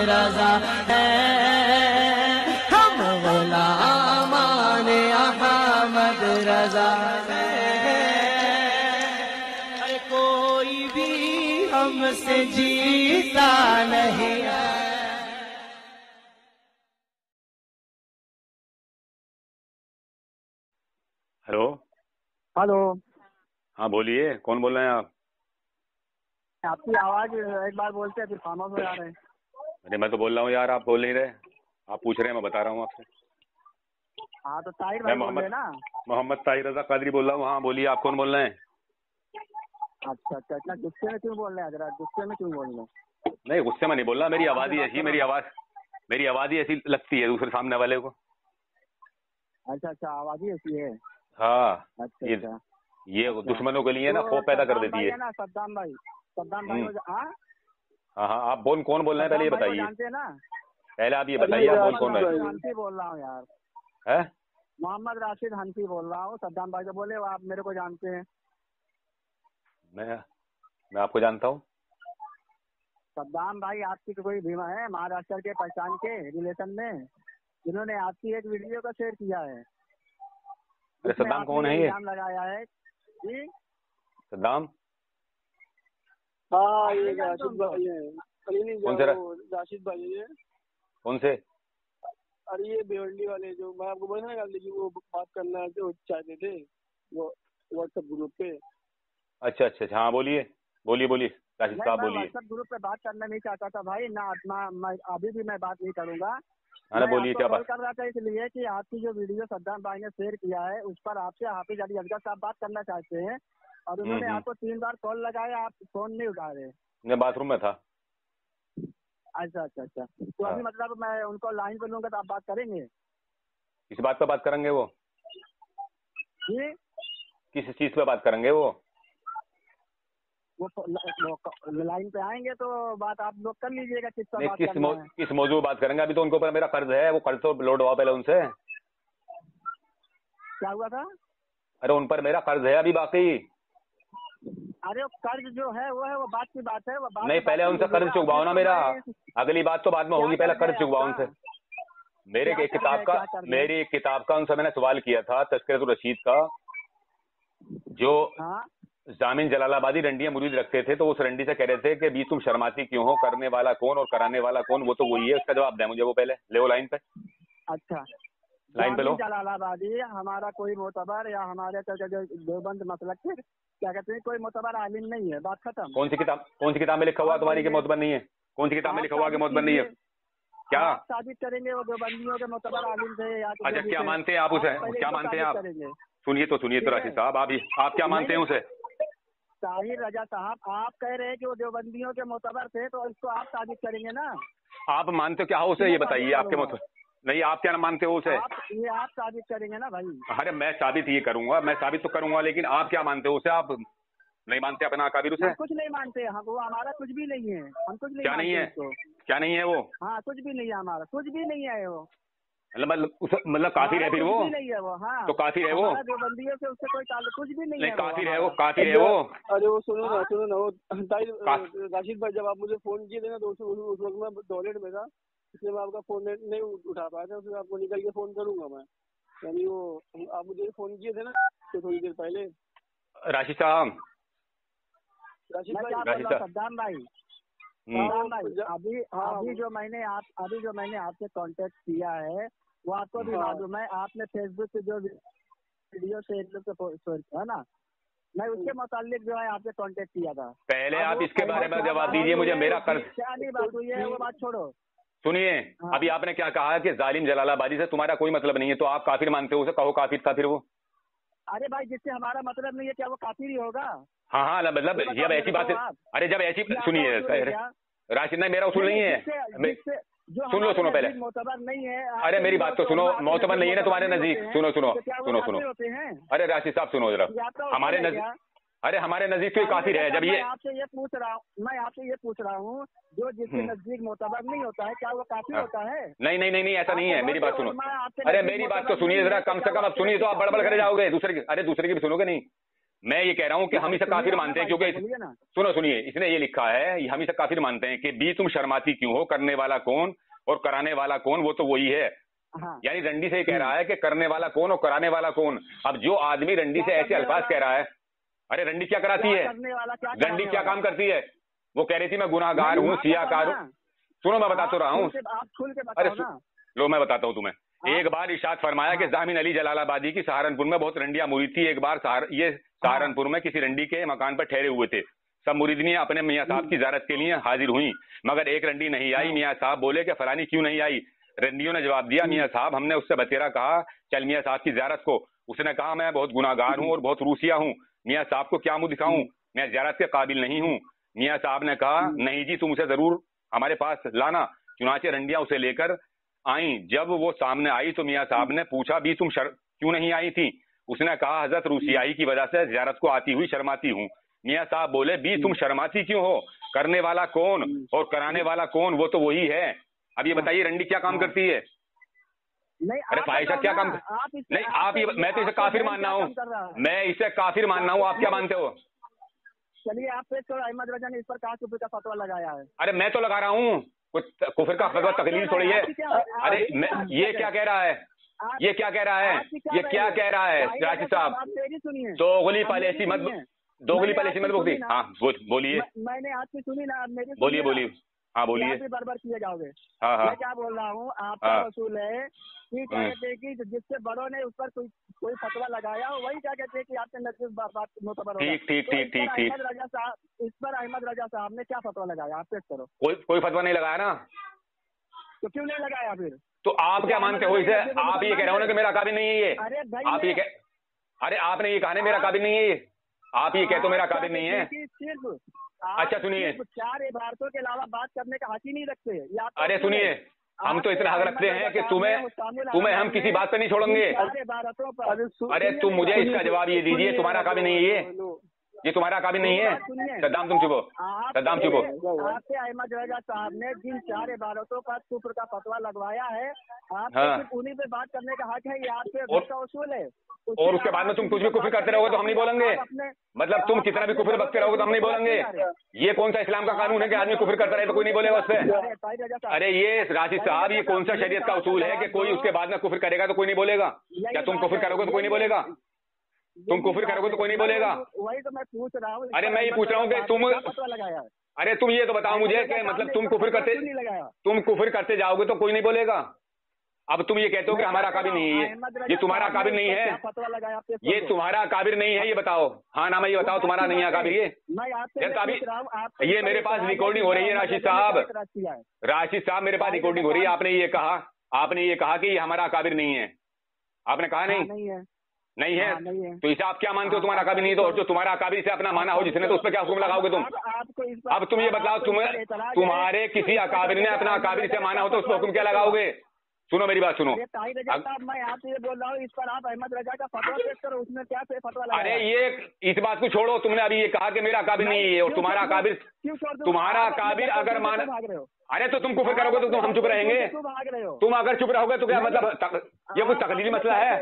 रजा है, हम गुलामान अहमद रजा है। कोई भी हमसे जीता नहीं है। हेलो। हेलो। हाँ बोलिए, कौन बोल रहे हैं आप? आपकी आवाज एक बार बोलते हैं फिर खामोश हो जा रहे हैं। अरे मैं तो बोल रहा हूँ यार, आप बोल नहीं रहे। आप पूछ रहे हैं, मैं बता रहा हूँ आपसे। हाँ तो ताहिर मैं भाई बोल रहे हैं ना? मोहम्मद ताहिर रजा कादरी बोल रहा हूँ। हाँ बोलिए, आप कौन बोल रहे हैं? अच्छा अच्छा, इतना गुस्से में क्यों बोल रहे हैं? जरा गुस्से में क्यों बोल रहे हैं? नहीं गुस्से में नहीं बोल रहा, मेरी आवाज ही ऐसी, मेरी आवाज ही ऐसी लगती है दूसरे सामने वाले को। अच्छा अच्छा, आवाज ही ऐसी है। हाँ। अच्छा ये अच्छा। ये अच्छा। दुश्मनों के लिए ना तो खौफ पैदा कर सद्दाम देती भाई है। है ना, सद्दाम भाई। सद्दाम भाई हाँ हाँ, आप कौन बोल रहे हैं पहले ये सद्दाम भाई को बताइए। जानते हैं ना? पहले आप ये बताइए, आप बोल कौन रहे हैं? हंफी बोल रहा हूँ यार। है? मोहम्मद राशिद हंफी बोल रहा हूँ। सद्दाम भाई को बोले, वो आप मेरे को जानते हैं? मैं आपको जानता हूँ। सद्दाम भाई आपकी कोई भीमा है महाराष्ट्र के पहचान के रिलेशन में, जिन्होंने आपकी एक वीडियो का शेयर किया है। अरे सद्दाम कौन है ये? इल्जाम लगाया है जी। सद्दाम? हाँ ये राशिद भाई है। कौन से राशिद भाई है। कौन से? अरे ये भिवंडी वाले, जो मैं आपको बोला ना कि वो बात करना जो चाहते थे वो व्हाट्सएप ग्रुप पे। अच्छा अच्छा अच्छा, हाँ बोलिए बोलिए बोलिए राशिद साहब बोलिए। व्हाट्सएप ग्रुप पे बात करना नहीं चाहता था भाई ना, मैं अभी भी मैं बात नहीं करूंगा। अरे बोलिए क्या कॉल बात? कर रहा था इसलिए कि आपकी जो वीडियो सद्दाम भाई ने शेयर किया है उस पर आपसे हाफिज अली असगर साहब बात करना चाहते हैं, और उन्होंने आपको 3 बार कॉल लगाया, आप फोन नहीं उठा रहे। मैं बाथरूम में था। अच्छा अच्छा अच्छा, तो अभी मतलब मैं उनको लाइन पे लूंगा तो आप बात करेंगे? किस बात पे बात करेंगे वो? जी किस चीज पे बात करेंगे वो? वो लाइन पे आएंगे तो बात आप लोग कर लीजिएगा किस पर नहीं, बात करना है। किस मौजूद बात करेंगे? अभी तो उनके ऊपर मेरा कर्ज है, वो कर्ज तो लौटवाओ पहले उनसे। क्या हुआ था? अरे उन पर मेरा कर्ज है अभी बाकी। अरे कर्ज जो है वो बात की बात है, वो बात नहीं, पहले उनसे कर्ज चुकवाओ ना मेरा। अगली बात तो बाद में होगी, पहले कर्ज चुकवाओ उनसे। मेरी एक किताब का उनसे मैंने सवाल किया था, तज़किरतुर रशीद का, जो जामिन जलालाबादी रंडियां मुरीद रखते थे, तो उस रंडी से कह रहे थे कि भी तुम शर्माती क्यों हो, करने वाला कौन और कराने वाला कौन? वो तो वही है, उसका जवाब दें मुझे वो पहले। ले वो लाइन पे। अच्छा, लाइन पे लो। जलालाबादी हमारा कोई मोतबर या हमारे देवबंद मसलक के क्या कहते हैं कोई मोतबर आलिम नहीं है, बात खत्म। कौन सी किताब में लिखा हुआ तुम्हारी के मोतबर नहीं है? कौन सी किताब में लिखा हुआ कि मोतबर नहीं है? क्या आप साबित करेंगे वो देवबंदियों के मोतबर आलिम थे या? अच्छा, क्या मानते हैं आप उसे? क्या मानते हैं आप? सुनिए तो राशिद साहब, आप क्या मानते हैं उसे? ताहिर रजा साहब, आप कह रहे हैं कि वो देवबंदियों के मोतबर थे, तो इसको आप साबित करेंगे ना? आप मानते हो क्या हो उसे, ये बताइए। आपके मोतबर नहीं, आप क्या मानते हो उसे? ये आप साबित करेंगे ना भाई? अरे मैं साबित ये करूंगा, मैं साबित तो करूंगा, लेकिन आप क्या मानते हो उसे? आप नहीं मानते अपना अकाबिर उसे? हम कुछ नहीं मानते, हम वो हमारा कुछ भी नहीं है, हम कुछ नहीं। क्या नहीं है? क्या नहीं है वो? हाँ कुछ भी नहीं है, हमारा कुछ भी नहीं है वो। मतलब काफिर है फिर वो? नहीं है वो। हाँ तो काफिर है वो? देवबंदियों से उससे कोई ताल्लुक कुछ भी नहीं है। काफिर है वो, काफिर है वो। अरे वो सुनो ना वो राशिद भाई, जब आप मुझे फोन किए थे ना तो उस वक्त मैं टॉयलेट में था, इसलिए मैं आपका फोन नहीं उठा पाया था। उसमें आपको निकल के फोन करूंगा मैं, यानी वो आप मुझे फोन किए थे ना तो थोड़ी देर पहले। राशिद साहब, सद्दाम भाई, अभी जो मैंने आपसे कांटेक्ट किया है वो आपको भी मालूम है। आपने फेसबुक पे जो वीडियो शेयर है ना, मैं उसके मुतालिक जो है आपसे कांटेक्ट किया था। पहले आप इसके बारे में जवाब दीजिए मुझे। मेरा कर्ज क्या नहीं बात हुई है, वो बात छोड़ो। सुनिए, अभी आपने क्या कहा कि जालिम जलालाबादी से तुम्हारा कोई मतलब नहीं है, तो आप काफिर मानते हो उसे? कहो काफिर था फिर वो। अरे भाई, जिससे हमारा मतलब नहीं है क्या वो काफिर ही होगा? हाँ हाँ, मतलब जब ऐसी बात, अरे जब ऐसी, सुनिए राशिद, नहीं मेरा उसूल नहीं है। सुनो पहले, मोतबर नहीं है। अरे मेरी बात तो सुनो, मोतबर नहीं है ना तुम्हारे नजदीक? सुनो। अरे राशिद साहब सुनो जरा, हमारे नजदीक, अरे हमारे नजदीक तो काफिर है। जब ये आपसे ये पूछ रहा हूँ जो जिसके नजदीक मोतबर नहीं होता है क्या वो काफिर होता है? नहीं ऐसा नहीं है, मेरी बात सुनो। अरे मेरी बात तो सुनिए जरा, कम से कम अब सुनिए तो आप बड़बड़ करे जाओगे दूसरे की। अरे दूसरे की भी सुनोगे नहीं? मैं ये कह रहा हूँ कि हम इसे काफिर मानते हैं, क्योंकि सुनिए, इसने ये लिखा है, हम इसे काफिर मानते हैं कि बी तुम शर्माती क्यों हो, करने वाला कौन और कराने वाला कौन, वो तो वही है। यानी रंडी से ये कह रहा है कि करने वाला कौन और कराने वाला कौन। अब जो आदमी रंडी से ऐसे अल्फाज कह रहा है, अरे रंडी क्या कराती है, रंडी क्या काम करती है? वो कह रही थी मैं गुनाहगार हूँ, सियाकार हूँ। सुनो मैं बता तो रहा हूँ, अरे लो मैं बताता हूँ तुम्हें। एक बार इरशाद फरमाया कि जामिन अली जलालाबादी की सहारनपुर में बहुत रंडियां मुरीद थी। एक बार ये सहारनपुर में किसी रंडी के मकान पर ठहरे हुए थे। सब मुरीदनियां अपने मियाँ साहब की ज़ियारत के लिए हाजिर हुई, मगर एक रंडी नहीं आई। मियाँ साहब बोले कि फलानी क्यों नहीं आई? रंडियों ने जवाब दिया, मियाँ साहब हमने उससे बतेरा कहा चल मियाँ साहब की ज़ियारत को। उसने कहा मैं बहुत गुनाहगार हूँ और बहुत रूसिया हूँ, मियाँ साहब को क्या मुंह दिखाऊं, मैं ज़ियारत के काबिल नहीं हूँ। मियाँ साहब ने कहा नहीं जी, तुम उसे जरूर हमारे पास लाना। चुनाचे रंडियां उसे लेकर आई। जब वो सामने आई तो मियाँ साहब ने पूछा भी तुम क्यों नहीं आई थी? उसने कहा हजरत रूसियाई की वजह से ज़ियारत को आती हुई शर्माती हूँ। मियाँ साहब बोले भी तुम शर्माती क्यों हो, करने वाला कौन और कराने वाला कौन, वो तो वही है। अब ये बताइए रंडी क्या काम करती है? नहीं, अरे फाहिशा क्या काम नहीं, आप ये, मैं तो इसे काफिर मानना हूँ, मैं इसे काफिर मानना हूँ। आप क्या मानते हो? चलिए आप पे तो अहमद रजा ने इस पर कहा कुफर का फतवा लगाया है। अरे मैं तो लगा रहा हूँ, कुछ कुफर का फतवा तकलील थोड़ी है। अरे ये क्या कह रहा है, ये क्या कह रहा है, ये क्या कह रहा है राशिद साहब? दोगली पॉलिसी मत, दोगली पॉलिसी मत बोलिए। हाँ बोलिए, मैंने आपकी सुनी ना, मेरी बोलिए बोलिए। हाँ बोलिए। बर्बाद किए जाओगे। हाँ हाँ, मैं क्या बोल रहा हूँ, आपका वसूल है कि कहते हैं कि जिससे बड़ों ने उस पर कोई फतवा लगाया हो वही क्या कहते हैं कि आपके नजदीक बात मुतबर होगा। ठीक ठीक ठीक ठीक ठीक। अहमद रजा साहब, इस पर अहमद रजा साहब ने क्या फतवा लगाया, आप पेश करो। कोई फतवा नहीं लगाया ना, तो क्यों नहीं लगाया फिर? तो आप क्या मानते हो इसे? आप ये कह रहे हो ना कि मेरा काबिल नहीं है ये? अरे भाई आप ये अरे आपने ये कहा ना मेरा काबिल नहीं है ये, आप ये कहते हो मेरा काबिल नहीं है। सिर्फ अच्छा सुनिए, 4 इबारतों के अलावा बात करने का हक ही नहीं रखते। अरे सुनिए, हम तो इतना हक रखते हैं कि तुम्हें हम किसी बात पे नहीं छोड़ेंगे। अरे तुम मुझे इसका जवाब ये दीजिए, तुम्हारा काबिल नहीं है ये तुम्हारा काबिल नहीं है। सद्दाम तुम चुपो, सद्दाम चुपो। आपसे अहमद रजा साहब ने जिन 4 इबारतों का कुफ्र का फतवा लगवाया है, आप उन्हीं पे बात करने का हक है, ये आपसे उसका उसूल है। और उसके बाद में तुम कुछ भी कुफर करते रहोगे तो हम नहीं बोलेंगे, मतलब तुम कितना भी कुफर बकते रहोगे तो हम नहीं बोलेंगे। ये कौन सा इस्लाम का कानून है कि आदमी कुफर करता रहे तो कोई नहीं बोलेगा उससे? अरे ये राशिद साहब, ये कौन सा शरीयत का उसूल है कि कोई उसके बाद में कुफर करेगा तो कोई नहीं बोलेगा? क्या तुम कुफर करोगे तो कोई नहीं बोलेगा? तुम कुफर करोगे तो कोई नहीं बोलेगा? वही तो मैं पूछ रहा हूँ। अरे मैं ये पूछ रहा हूँ कि तुम, अरे तुम ये तो बताओ मुझे कि मतलब तुम कुफर करते जाओगे तो कोई नहीं बोलेगा। अब तुम ये कहते हो कि हमारा काबिल नहीं है ये तुम्हारा काबिल नहीं है, ये तुम्हारा काबिल नहीं है, ये बताओ। हाँ ना, मैं ये बताओ तुम्हारा नहीं है काबिल ये? ये मेरे पास रिकॉर्डिंग हो रही है राशिद साहब, राशिद साहब मेरे पास रिकॉर्डिंग हो रही है। आपने ये कहा कि ये हमारा काबिल नहीं है, आपने कहा नहीं है। तो इसे आप क्या मानते हो तुम्हारा काबिल नहीं? तो जो तुम्हारा काबिल से अपना माना हो जिसने, तो उस पर क्या हुक्म लगाओगे तुम? अब तुम ये बताओ, तुम्हारे किसी अकाबिर ने अपना अकाबिर से माना हो तो उस पर हुक्म क्या लगाओगे? सुनो मेरी बात सुनो, मैं आपसे ये बोल रहा हूँ, इस पर आप अहमद रजा का फतवा पेश करो, उसमें क्या फतवा लगाया? अरे ये इस बात को छोड़ो, तुमने अभी ये कहा कि मेरा काबिल नहीं है और तुम्हारा काबिल अगर माना, अरे तो तुम कुफर करोगे तो तुम हम चुप रहेंगे? तुम अगर चुप रहोगे तो क्या मतलब ये कोई तकलीली मसला है?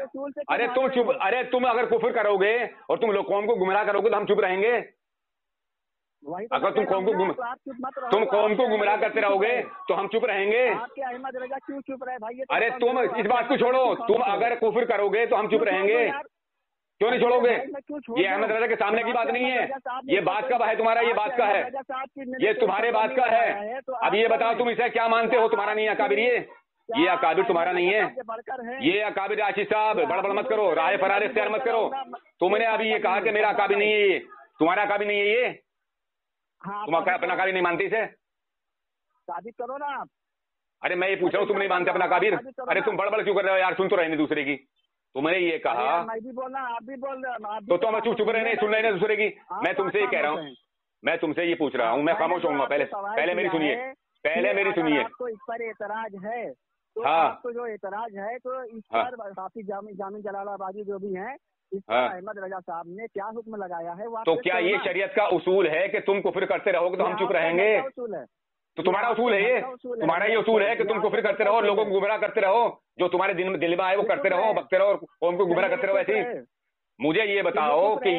अरे तुम अगर कुफर करोगे और तुम कौम को गुमराह करोगे तो हम चुप रहेंगे? अगर तुम कौम को गुमराह करते रहोगे तो हम चुप रहेंगे? अहमद रजा क्यों चुप रहे भाई? अरे तुम इस बात को छोड़ो, तुम अगर कुफर करोगे तो हम चुप रहेंगे? क्यों नहीं छोड़ोगे? ये अहमद रजा के सामने की बात नहीं है, ये बात का है तुम्हारा, ये बात का है, ये तुम्हारे बात का है। अब ये बताओ तुम इसे क्या मानते हो? तुम्हारा नहीं है अकाबिर ये अकाबिर तुम्हारा नहीं है ये अकाबिर। राशिद साहब बड़बड़ मत करो, राह फरार इख्तियार मत करो। तुमने अभी ये कहा कि मेरा अकाबिर नहीं है ये, तुम्हारा अकाबिर नहीं है ये, तुम अपना काबिल नहीं मानते इसे? साबित करो ना आप। अरे मैं ये पूछ रहा हूँ, तुम नहीं मानते अपना काबिल? अरे तुम बड़बड़ क्यों कर रहे हो यार? सुन तो रहे नहीं दूसरे की। तुमने ये कहा, मैं भी बोल रहा, आप भी बोल रहे, तो तुम चुप रहे नहीं, सुन रहे नहीं दूसरे की। मैं तुमसे ये कह रहा हूँ, मैं तुमसे ये पूछ रहा हूँ, मैं खामोश होऊंगा। पहले मेरी सुनिए, पहले मेरी सुनिए। आपको इस पर एतराज है तो हाँ, आपको जो एतराज है तो इस पर हाफिज जामिन जलालाबादी जो भी हैं, इस पर अहमद रजा साहब ने क्या हुक्म लगाया है? तो क्या ये शरीयत का उसूल है कि तुम कुफर करते रहोगे तो हम चुप रहेंगे? तो तुम्हारा उसूल है ये, तुम्हारा ये उसूल है कि तुम कुफर करते रहो, लोगों को गुमराह करते रहो, जो तुम्हारे दिल में आए वो करते रहो, बकते रहो और कौम को गुमराह करते रहो। ऐसे ही मुझे ये बताओ कि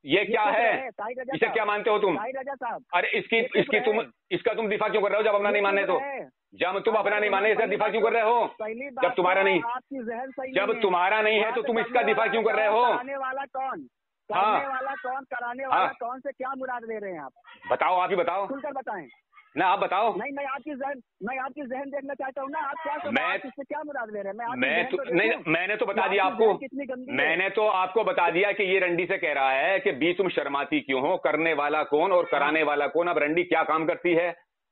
ये क्या है, इसे क्या मानते हो तुम? अरे इसका तुम दिफा क्यों कर रहे हो जब अपना नहीं मानने? तो जब तुम अपना नहीं माने इसे दिफा क्यों कर रहे हो? जब तुम्हारा नहीं, जब तुम्हारा नहीं है तो तुम इसका दिफा क्यों कर रहे हो? कराने वाला कौन, कराने वाला कौन से क्या मुराद ले रहे हैं आप? बताओ, आप ही बताओ, खुलकर बताएं ना, आप बताओ। नहीं, मैं आपकी जहन देखना चाहता हूँ ना, आप इससे क्या मुराद ले रहे हैं? नहीं, मैंने तो बता दिया आपको, मैंने तो आपको बता दिया कि ये रंडी से कह रहा है कि बी तुम शर्माती क्यों हो, करने वाला कौन और कराने वाला कौन? अब रंडी क्या काम करती है,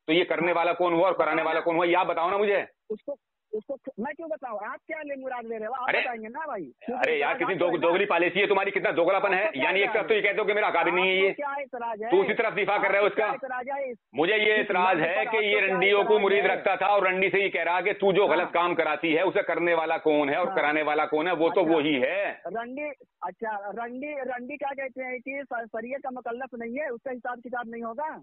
तो ये करने वाला कौन हुआ और कराने वाला कौन हुआ, ये आप बताओ ना मुझे। उसको मैं क्यों बताऊं? आप क्या ले मुराद ले रहे हो? आप बताएंगे ना भाई। अरे यार, कितनी दोगली पॉलिसी है तुम्हारी, कितना दोगलापन है। यानी एक तरफ तो ये कहते हो कि मेरा काबिल नहीं है, ये दूसरी तरफ दिफा कर रहे हो उसका। मुझे ये इतराज है कि ये रंडियों को मुरीद रखता था और रंडी से ये कह रहा कि तू जो गलत काम कराती है उसे करने वाला कौन है और कराने वाला कौन है, वो तो वही है रंडी। अच्छा, रंडी क्या कहते हैं कि शरीयत का मुकल्लफ नहीं है, उसका हिसाब किताब नहीं होगा?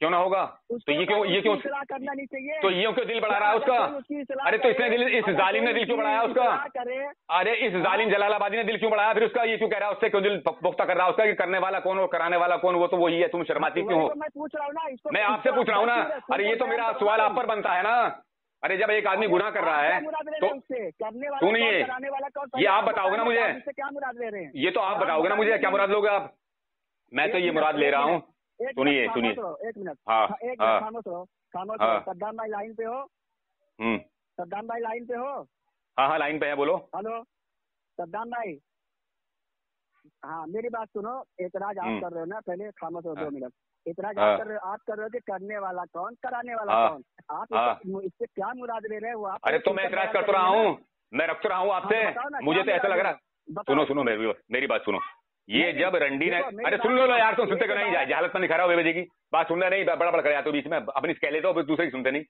क्यों ना होगा? तो ये क्यों करना नहीं चाहिए? तो ये क्यों दिल बढ़ा रहा है उसका? अरे तो इसने दिल, इस जालिम ने दिल क्यों बढ़ाया उसका? अरे इस जालिम जलालाबादी ने दिल क्यों बढ़ाया फिर उसका? ये क्यों कह रहा है, उससे क्यों दिल पुख्ता कर रहा है उसका कि करने वाला कौन और कराने वाला कौन, वो तो वही है, तुम शर्माती क्यों हो? मैं पूछ रहा हूँ ना, मैं आपसे पूछ रहा हूँ ना। अरे ये तो मेरा सवाल आप पर बनता है ना। अरे जब एक आदमी गुनाह कर रहा है तो सुनिए, ये आप बताओगे ना मुझे, क्या मुराद ले रहे हैं? ये तो आप बताओगे ना मुझे, क्या मुराद लोगे आप? मैं तो ये मुराद ले रहा हूँ। सुनिए, एक मिनट, हाँ, खामोश रहो। सद्दाम भाई लाइन पे हो? सद्दाम भाई लाइन पे हो? हाँ, लाइन पे है, बोलो। हेलो सद्दाम भाई, हाँ मेरी बात सुनो। एतराज आप कर रहे हो ना, पहले खामोश हो 2 मिनट। एतराज आप कर रहे हो कि करने वाला कौन, कराने वाला कौन? आप इससे क्या मुराद ले रहे हैं वो आप? अरे तो मैं एतराज कर तो रहा हूँ, मैं रख तो रहा हूँ आपसे। मुझे तो ऐसा लग रहा, सुनो मेरी बात सुनो। ये जब रंडी ने, अरे सुन लो यार, तुम सुनते क्यों नहीं? जाए हालत में दिखा रहा हो बेबे की बात सुनना नहीं, बड़ा कर जाते हो बीच में, अपनी कह लेते हो, दूसरे की सुनते नहीं।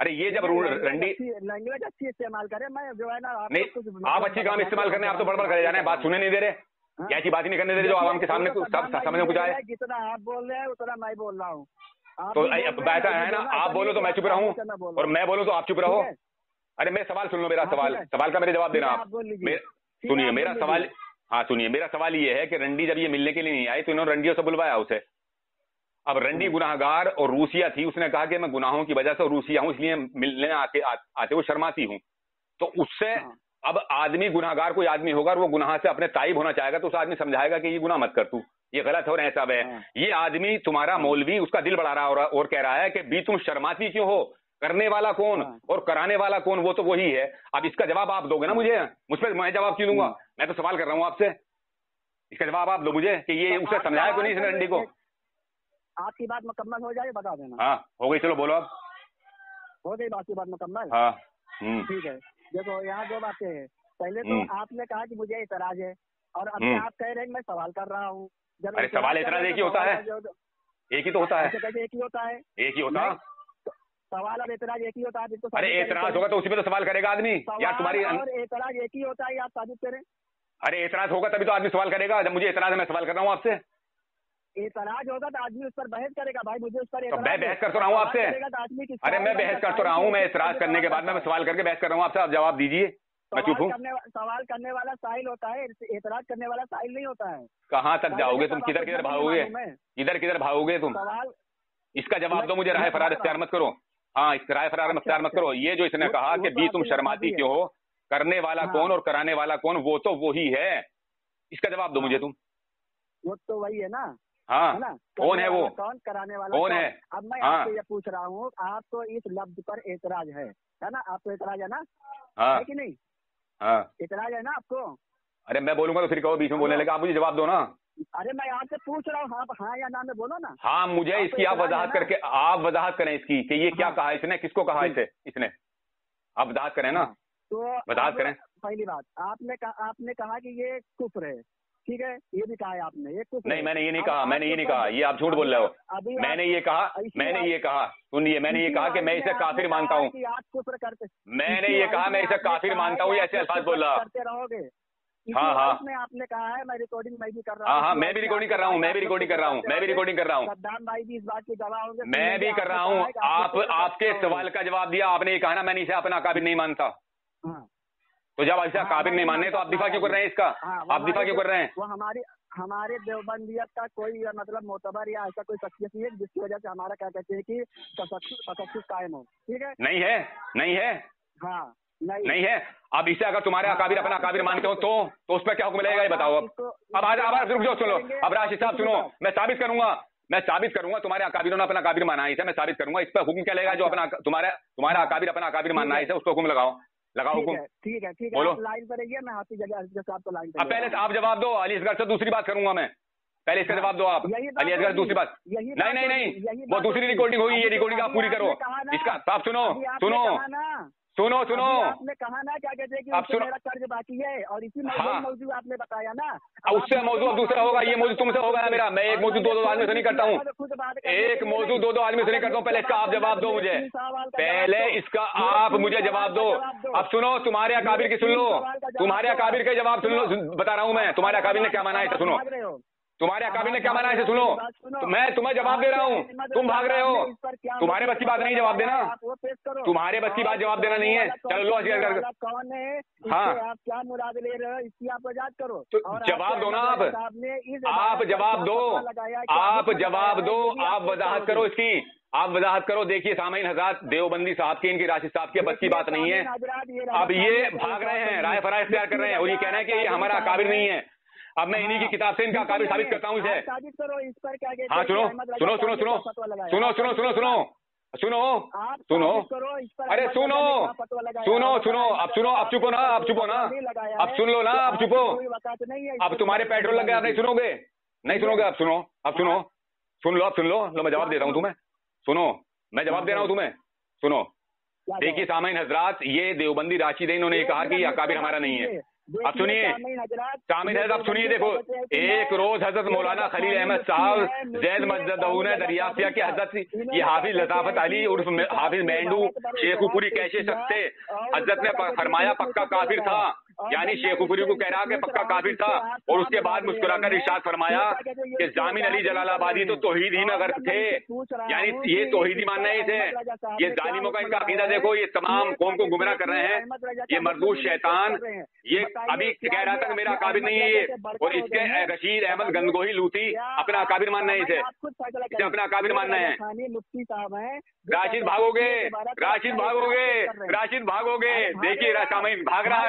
अरे ये जब रंडी लैंग्वेज अच्छी इस्तेमाल करे, मैं जो है ना नहीं, आप अच्छी काम इस्तेमाल करने, आप तो बड़बड़ करे जा रहे हैं, बात सुनने नहीं दे रहे, क्या ऐसी बात ही नहीं करने दे रहे जो आवाम के सामने समझ में कुछ आए। जितना आप बोल रहे हैं उतना मैं बोल रहा हूँ। तो ऐसा है ना, आप बोलो तो मैं चुप रहूँ और मैं बोलो तो आप चुप रहो। अरे मेरा सवाल सुन लो, मेरा सवाल का मेरे जवाब देना आप। सुनिए मेरा सवाल, हाँ सुनिए, मेरा सवाल ये है कि रंडी जब ये मिलने के लिए नहीं आई तो इन्होंने रंडियों से बुलवाया उसे। अब रंडी गुनाहगार और रूसिया थी, उसने कहा कि मैं गुनाहों की वजह से रूसिया हूं, इसलिए मिलने आते हुए शर्माती हूं। तो उससे अब आदमी, गुनाहगार कोई आदमी होगा और वो गुनाह से अपने ताइब होना चाहेगा तो उस आदमी समझाएगा कि ये गुनाह मत कर, तू ये गलत हो रहे हैं सब है। ये आदमी तुम्हारा मौलवी उसका दिल बढ़ा रहा और कह रहा है कि भी तुम शर्माती क्यों हो, करने वाला कौन और कराने वाला कौन, वो तो वही है। अब इसका जवाब आप दोगे ना मुझे, मुझ पर मैं जवाब क्यों लूंगा? मैं तो सवाल कर रहा हूँ आपसे, इसका जवाब आप दो मुझे कि ये उसे समझाया क्यों नहीं इसने रंडी को? आपकी बात मुकम्मल हो जाए बता देना। हाँ हो गई, चलो बोलो अब। हो गई बात की बात मुकम्मल? हाँ ठीक है। देखो यहाँ 2 बातें हैं। पहले तो आपने कहा कि मुझे एतराज है और अभी आप कह रहे हैं मैं सवाल कर रहा हूँ। अरे सवाल एतराज एक ही होता है, एक ही तो होता है। कैसे एक ही होता है? एक ही होता है सवाल और एतराज एक ही होता है। अरे एतराज होगा तो उसी पे तो सवाल करेगा आदमी यार, तुम्हारी और एतराज एक ही होता है, आप साबित करें। अरे एतराज होगा तभी तो आदमी सवाल करेगा। जब मुझे एतराज है मैं सवाल कर रहा हूँ आपसे। एतराज होगा तो आदमी उस पर बहस करेगा भाई, मुझे उस पर तो मैं बहस कर तो रहा हूँ आपसे। अरे मैं बहस कर तो रहा हूँ, मैं एतराज करने के बाद मैं सवाल करके बहस कर रहा हूँ आपसे। आप जवाब दीजिए, मैं चुप हूँ। सवाल करने वाला साहिल होता है, एतराज करने वाला साहिल नहीं होता है। कहाँ तक जाओगे तुम? किधर भागोगे? किधर भागोगे तुम? इसका जवाब दो मुझे, राय फरार इख्तियार मत करो। हाँ, इस राय फरार इख्तियार मत करो। ये जो इसने कहा कि भी तुम शर्माती क्यों हो, करने वाला कौन और कराने वाला कौन, वो तो वही है, इसका जवाब दो मुझे तुम। वो तो वही है ना। हाँ, कौन है वो? कौन, कराने वाला कौन है? अब मैं आपसे ये पूछ रहा हूँ, आपको इस लफ्ज पर एतराज है ना? आपको एतराज है ना? है कि नहीं? हाँ एतराज है ना आपको? अरे मैं बोलूंगा तो फिर कहो बीच में बोलने लगा, आप मुझे जवाब दो ना। अरे मैं आपसे पूछ रहा हूँ, हाँ या ना में बोलो ना। हाँ, मुझे इसकी आप वजाहत करके, आप वजाहत करें इसकी कि ये क्या कहा इसने, किसको कहा इसे इसने, आप वजाहत करें ना। तो वजाहत करें। पहली बात आपने कहा कि ये कुफ्र है, ठीक है, ये भी कहा है आपने, ये कुफ्र नहीं, मैंने ये नहीं कहा, मैंने ये नहीं कहा, ये आप झूठ बोल रहे हो। मैंने ये कहा, सुनिए, मैंने ये कहा कि मैं इसे काफिर मानता हूँ। आप कुफ्र करते, मैंने ये कहा मैं इसे काफिर मानता हूँ, ऐसे अल्फाज बोल रहा। करते रहोगे। हाँ, आपने कहा है, मैं रिकॉर्डिंग मैं भी कर रहा हूँ। हाँ, मैं भी रिकॉर्डिंग कर रहा हूँ, मैं भी रिकॉर्डिंग कर रहा हूँ। सद्दाम भाई भी इस बात की गवाह होंगे। मैं भी कर रहा हूँ। आपके सवाल का जवाब दिया आपने, ये कहा ना मैंने इसे अपना काबिल नहीं मानता। तो जब ऐसा काबिल नहीं मानने तो आप दिफा क्यों कर रहे हैं इसका? आप दिफा क्यों कर रहे हैं? वो हमारे देवबंदियत का कोई मतलब मोतबर या ऐसा कोई शख्सियत नहीं है जिसकी वजह से हमारा क्या कहते हैं कि तशद्दुद कायम हो, ठीक है? नहीं है, नहीं है, हाँ नहीं है। अब इसे अगर तुम्हारे अकाबिर अपना अकाबिर मानते हो तो उस पर क्या हुक्म मिलेगा ये बताओ। अब आज रुक जाओ, सुनो। अब राशिद साहब सुनो, मैं साबित करूंगा तुम्हारे अकाबिरों ने अपना अकाबिर माना है, इसे मैं साबित करूंगा। इस पर हुक्म क्या लगेगा? जो अपना तुम्हारा अकाबिर अपना अकाबिर मानना है, इसे उसको हुक्म लगाओ हुक्म। ठीक है बोलो। लाइन पर रहिए, मैं हाफिज साहब को लाइन अब पहले आप जवाब दो, अली असगर से दूसरी बात करूंगा मैं। पहले इसका जवाब दो आप। अली असगर दूसरी बात। नहीं, वो दूसरी रिकॉर्डिंग हुई, ये रिकॉर्डिंग आप पूरी करो। इसका आप सुनो आपने कहा ना क्या कहते हैं कि अब सुनो, मेरा कर्ज बाकी है और इसी मौजूद आपने बताया ना। उससे मौजूद अब दूसरा होगा, ये मौजूद तुमसे होगा मेरा। मैं एक मौजूद दो आदमी से नहीं करता हूँ, एक मौजूद दो आदमी से नहीं करता हूँ। पहले इसका आप जवाब दो मुझे, पहले इसका आप मुझे जवाब दो। अब सुनो, तुम्हारे अकाबिर की सुन लो, तुम्हारे अकाबिर के जवाब सुन लो, बता रहा हूँ मैं। तुम्हारे अकाबिर ने क्या माना है इसे सुनो, तुम्हारे अकाबिर ने क्या माना है इसे सुनो। मैं तुम्हें जवाब दे रहा हूँ, तुम भाग रहे हो। तुम्हारे बस की बात नहीं जवाब देना, तुम्हारे बस की बात जवाब देना नहीं है। चलो लो कौन है, हाँ आप क्या मुराद ले रहे हो, इसकी आप वजाहत करो। तो जवाब दो ना आप जवाब दो, आप जवाब दो, आप वजाहत करो इसकी, आप वजाहत करो। देखिए सामईन हज़रात, देवबंदी साहब की, इनकी राशिद साहब की बस की बात नहीं है। अब ये भाग रहे हैं, राय फराय इख्तियार कर रहे हैं और ये कह रहे हैं कि ये हमारा अकाबिर नहीं है। अब मैं इन्हीं की किताब से इनका अकाबिर साबित करता हूँ इसे। हाँ सुनो, अरे सुनो, अब चुपो ना, अब सुन लो ना, अब चुपो। अब तुम्हारे पेट्रोल लग गया, आप नहीं सुनोगे, अब सुन लो, मैं जवाब देता हूँ तुम्हें। सुनो, मैं जवाब दे रहा हूँ तुम्हें, सुनो। देखिए सामईन हज़रात, ये देवबंदी राशिद है, इन्होंने कहा कि अकाबिर हमारा नहीं है। अब सुनिए सामईन हज़रात, अब सुनिए। देखो, एक रोज हजरत मौलाना खलील अहमद साहब जैद मजदहू ने दरियाफ्त किया कि हजरत ये हाफिज लताफत अली उर्फ हाफिज मेंढू शेखुपुरी कैसे शख्स थे। हजरत ने फरमाया पक्का काफिर था, यानी शेखुपुरी को कह रहा कि पक्का काफिर था। और उसके बाद मुस्कुराकर इरशाद फरमाया कि जामिन अली जलालाबादी तो तौहीद ही में गर्क थे, यानी ये तौहीदी मानना है इसे। ये जालिमों का इनका अकीदा देखो, ये तमाम कौम को गुमराह कर रहे हैं। ये मरदूद शैतान, ये अभी कह रहा था कि मेरा अकाबिर नहीं है ये, और इसके रशीद अहमद गंगोही लूटी अपना अकाबिर मानना है इसे अपना अकाबिर मानना है। राशिद भागोगे। देखिए सामईन, भाग रहा है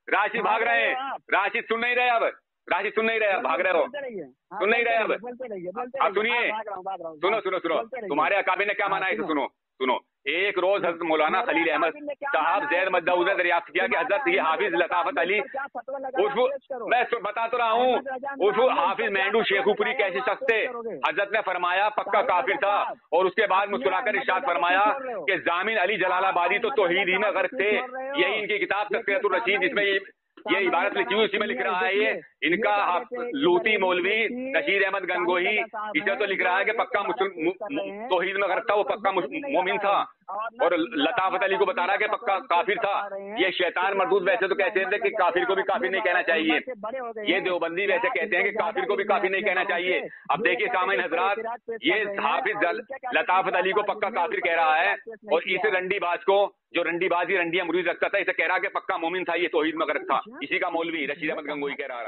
राशिद भाग रहे हैं। राशिद सुन नहीं रहे, अब राशिद सुन नहीं रहे, भाग रहे हो, सुन नहीं रहे अब सुनिए, सुनो, तुम्हारे अकाबिर ने क्या माना है इसे सुनो। एक रोज हजरत मौलाना खलील अहमद साहब जैद मजदहू ने दरियाफ्त किया कि हजरत ये हाफिज लताफत अली मैं बता तो रहा हूँ उर्फ हाफिज मेंढू शेखुपुरी कैसे शख्स थे। हजरत ने फरमाया पक्का काफिर था, और उसके बाद मुस्कुराकर इरशाद फरमाया कि जामिन अली जलालाबादी तो तौहीद ही में गर्क थे। यही इनकी किताब तज़किरतुर रशीद, जिसमें ये इबारत लिखी हुई, उसी में लिख रहा है ये इनका लूती मौलवी रशीद अहमद गंगोही। इसे तो लिख रहा है कि पक्का तौहीद में गर्क था, वो पक्का मोमिन था, और लताफत अली को बता रहा है कि पक्का काफिर था। ये शैतान मरदूद वैसे तो कहते हैं कि काफिर को भी काफिर नहीं कहना चाहिए, ये देवबंदी वैसे कहते हैं कि काफिर को भी काफिर नहीं कहना चाहिए। अब देखिए सामईन हज़रात, ये हाफिज लताफत अली को पक्का काफिर कह रहा है, और इस रंडीबाज को, जो रंडीबाजी रंडियां मुरीद रखता था, इसे कह रहा कि पक्का मोमिन था, ये तौहीद में गर्क था। इसी का मौलवी रशीद अहमद गंगोही कह रहा है।